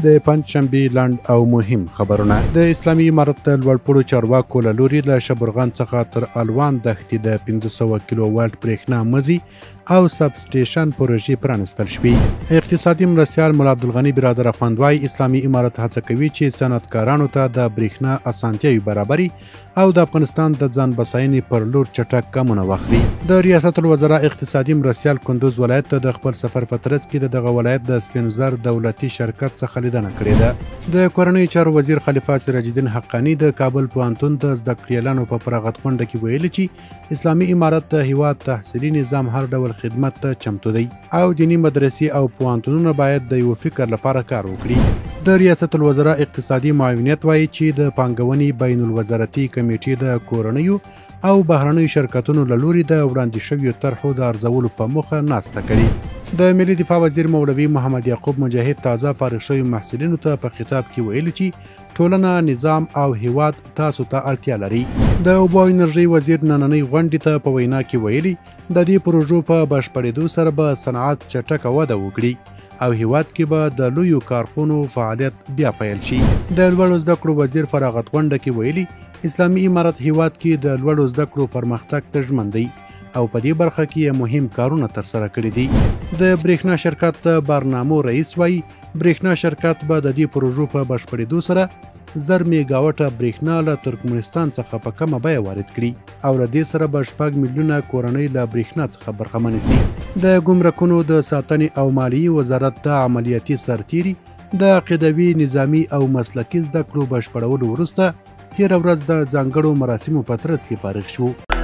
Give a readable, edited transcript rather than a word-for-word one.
د پنجشنبې لنډ او مهم خبرونه. د اسلامي امارت د لوړپوړو چارواکو له لوري له شبرغان څخه تر الوان دښتې د 500 کیلو والټ برېښنا مزي او سب سټیشن پروژې پرانستل شوې. اقتصادي مرستیال ملا عبدالغني برادر اخوندوای اسلامي امارت هڅه کوي چې صنعتکارانو ته د برېښنا اسانتیاوې برابري او د افغانستان د ځان بساینې پر لور چټک ګامونه واخلي. د ریاست الوزرا اقتصادي مرستیال کندوز ولایت ته د خپل سفر په ترڅ کې د دغه ولایت د سپین زر دولتي شرکت څخه لیدنه کړې ده. د کورنیو چارو وزیر خلیفه سراج الدین حقانی د کابل پوهنتون د زده کړیالانو په فراغت غونډه کې ویلي چې اسلامي امارت د هیواد تحصیلي نظام هر ډول خدمت ته چمتو دی او دینی مدرسې او پوهنتونونه باید د یو فکر لپاره کار وکړي. د ریاست الوزرا اقتصادي معاونیت وایي چې د پانګونې بین الوزارتي کمیټې د کورنیو او بهرنیو شرکتونو له لوري د وړاندې شویو طرحو د ارزولو په موخه ناسته کړې. د ملي دفاع وزیر مولوي محمد یعقوب مجاهد تازه فارغ شویو محصلینو ته په خطاب کې ویلي چې ټولنه، نظام او هیواد تاسو ته اړتیا لري. د اوبو او انرژۍ وزیر نننۍ غونډې ته په وینا کې ویلي د دې پروژو په بشپړېدو سره به صنعت چټکه وده وکړي او هیواد کې به د لویو کارخونو فعالیت بیا پیل شي. د لوړو زده کړو وزیر فراغت غونډه کې ویلي اسلامي امارت هیواد کې د لوړو زده کړو پرمختګ ته ژمن دی او په دې برخه کې مهم کارونه ترسره کړي دي. د برېښنا شرکت د بارنامو رئیس وایي برېښنا شرکت به د دې پروژو په بشپړېدو سره 1000 میګاوټه برېښنا له ترکمنستان څخه په کمه بیه وارد کړي او له دې سره به 6 میلیونه کورنۍ له برېښنا څخه برخمنې شي. د ګمرکونو د ساتنې او مالیې وزارت د عملیاتي سرتیري د عقیدوي، نظامي او مسلکي زده کړو بشپړولو وروسته تېره ورځ د ځانګړو مراسمو په ترڅ کې فارغ شو.